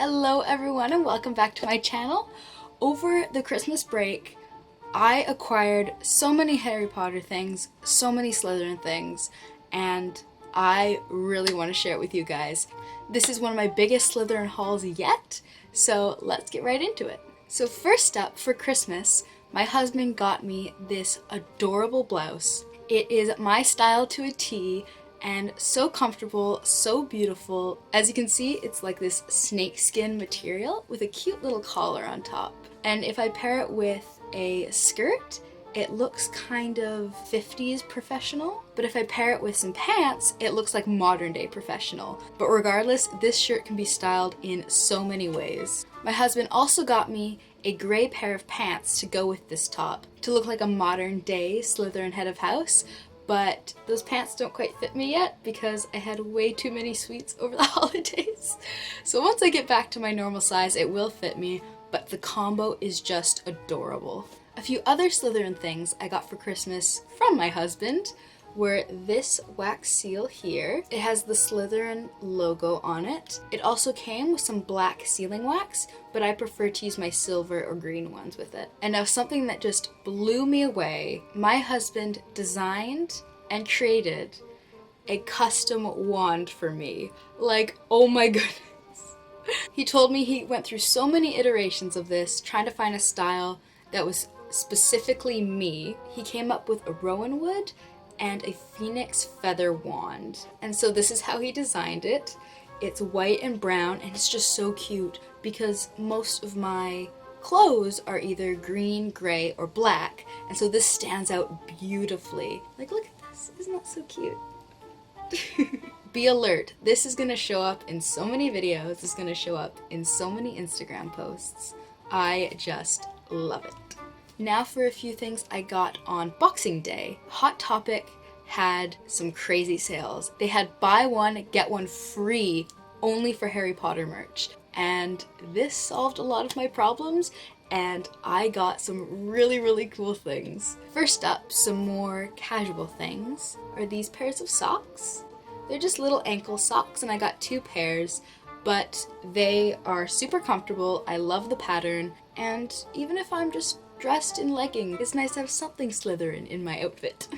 Hello everyone and welcome back to my channel. Over the Christmas break, I acquired so many Harry Potter things, so many Slytherin things, and I really want to share it with you guys. This is one of my biggest Slytherin hauls yet, so let's get right into it. So first up, for Christmas, my husband got me this adorable blouse. It is my style to a T, and so comfortable, so beautiful. As you can see, it's like this snakeskin material with a cute little collar on top. And if I pair it with a skirt, it looks kind of 50s professional. But if I pair it with some pants, it looks like modern day professional. But regardless, this shirt can be styled in so many ways. My husband also got me a gray pair of pants to go with this top, to look like a modern day Slytherin head of house. But those pants don't quite fit me yet because I had way too many sweets over the holidays. So once I get back to my normal size, it will fit me, but the combo is just adorable. A few other Slytherin things I got for Christmas from my husband were this wax seal here. It has the Slytherin logo on it. It also came with some black sealing wax, but I prefer to use my silver or green ones with it. And now something that just blew me away, my husband designed and created a custom wand for me. Like, oh my goodness. He told me he went through so many iterations of this, trying to find a style that was specifically me. He came up with a rowan wood and a phoenix feather wand. And so this is how he designed it. It's white and brown, and it's just so cute because most of my clothes are either green, gray, or black, and so this stands out beautifully. Like, look at this, isn't that so cute? Be alert, this is gonna show up in so many videos, it's gonna show up in so many Instagram posts. I just love it. Now for a few things I got on Boxing Day. Hot Topic had some crazy sales. They had buy one, get one free only for Harry Potter merch. And this solved a lot of my problems, and I got some really cool things. First up, some more casual things are these pairs of socks. They're just little ankle socks, and I got 2 pairs, but they are super comfortable. I love the pattern, and even if I'm just dressed in leggings, it's nice to have something Slytherin in my outfit.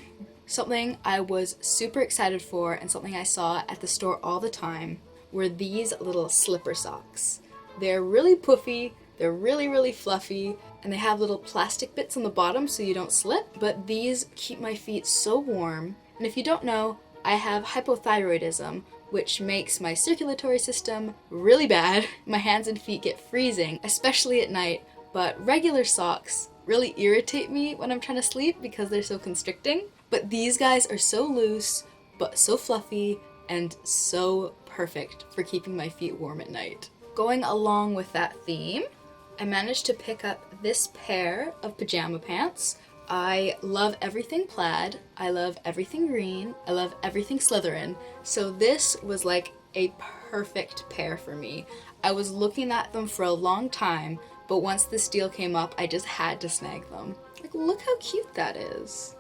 Something I was super excited for and something I saw at the store all the time were these little slipper socks. They're really puffy, they're really fluffy, and they have little plastic bits on the bottom so you don't slip, but these keep my feet so warm. And if you don't know, I have hypothyroidism, which makes my circulatory system really bad. My hands and feet get freezing, especially at night, but regular socks really irritate me when I'm trying to sleep because they're so constricting. But these guys are so loose, but so fluffy, and so perfect for keeping my feet warm at night. Going along with that theme, I managed to pick up this pair of pajama pants. I love everything plaid, I love everything green, I love everything Slytherin, so this was like a perfect pair for me. I was looking at them for a long time, but once this deal came up, I just had to snag them. Like, look how cute that is.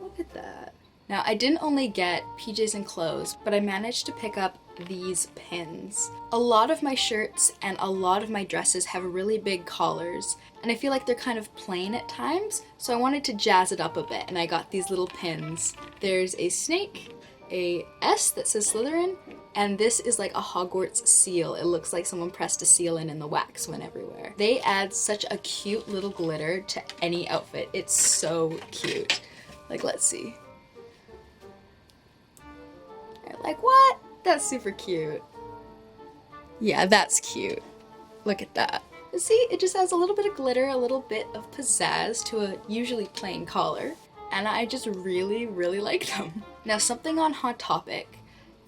Look at that. Now, I didn't only get PJs and clothes, but I managed to pick up these pins. A lot of my shirts and a lot of my dresses have really big collars, and I feel like they're kind of plain at times, so I wanted to jazz it up a bit, and I got these little pins. There's a snake, a S that says Slytherin, and this is like a Hogwarts seal. It looks like someone pressed a seal in and the wax went everywhere. They add such a cute little glitter to any outfit. It's so cute. Like, let's see. Like, what? That's super cute. Yeah, that's cute. Look at that. See, it just adds a little bit of glitter, a little bit of pizzazz to a usually plain collar, and I just really like them. Now, something on Hot Topic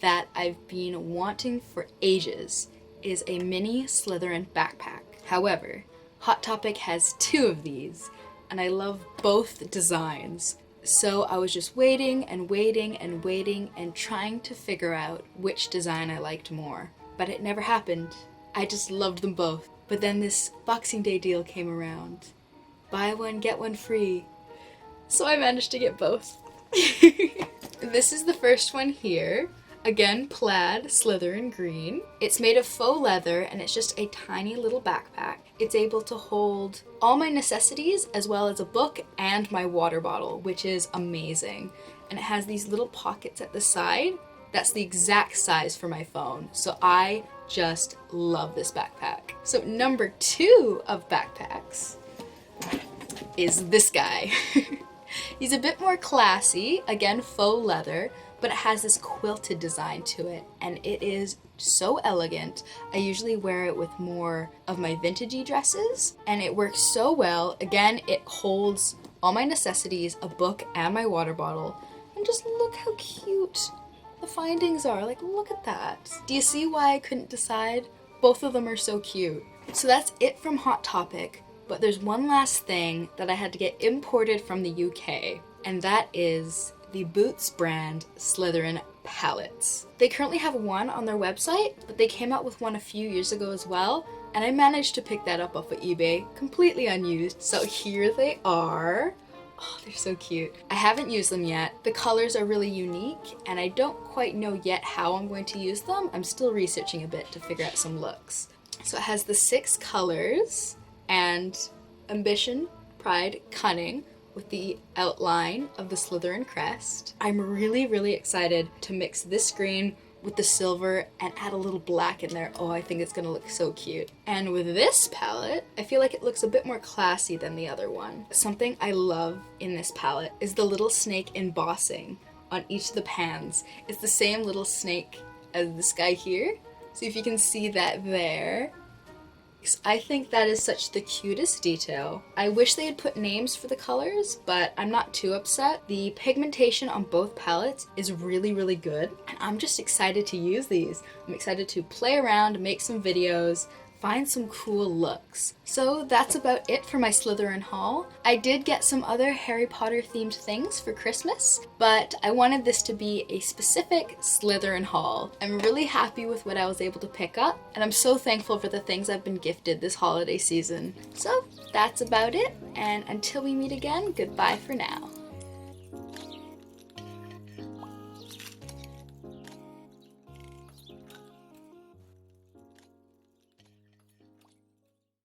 that I've been wanting for ages is a mini Slytherin backpack. However, Hot Topic has 2 of these, and I love both designs. So I was just waiting and trying to figure out which design I liked more. But it never happened. I just loved them both. But then this Boxing Day deal came around. Buy one, get one free. So I managed to get both. This is the first one here. Again, plaid, Slytherin green. It's made of faux leather and it's just a tiny little backpack. It's able to hold all my necessities as well as a book and my water bottle, which is amazing. And it has these little pockets at the side. That's the exact size for my phone. So I just love this backpack. So number 2 of backpacks is this guy. He's a bit more classy, again faux leather, but it has this quilted design to it and it is so elegant. I usually wear it with more of my vintagey dresses and it works so well. Again, it holds all my necessities, a book and my water bottle, and just look how cute the findings are. Like, look at that. Do you see why I couldn't decide? Both of them are so cute. So that's it from Hot Topic, but there's one last thing that I had to get imported from the UK, and that is the Boots brand Slytherin palettes. They currently have one on their website, but they came out with one a few years ago as well, and I managed to pick that up off of eBay, completely unused. So here they are. Oh, they're so cute. I haven't used them yet. The colors are really unique, and I don't quite know yet how I'm going to use them. I'm still researching a bit to figure out some looks. So it has the 6 colors, and Ambition, Pride, Cunning, with the outline of the Slytherin crest. I'm really excited to mix this green with the silver and add a little black in there. Oh, I think it's gonna look so cute. And with this palette, I feel like it looks a bit more classy than the other one. Something I love in this palette is the little snake embossing on each of the pans. It's the same little snake as this guy here. So if you can see that there, I think that is such the cutest detail. I wish they had put names for the colors, but I'm not too upset. The pigmentation on both palettes is really good, and I'm just excited to use these. I'm excited to play around, make some videos, find some cool looks. So that's about it for my Slytherin haul. I did get some other Harry Potter themed things for Christmas, but I wanted this to be a specific Slytherin haul. I'm really happy with what I was able to pick up, and I'm so thankful for the things I've been gifted this holiday season. So that's about it, and until we meet again, goodbye for now.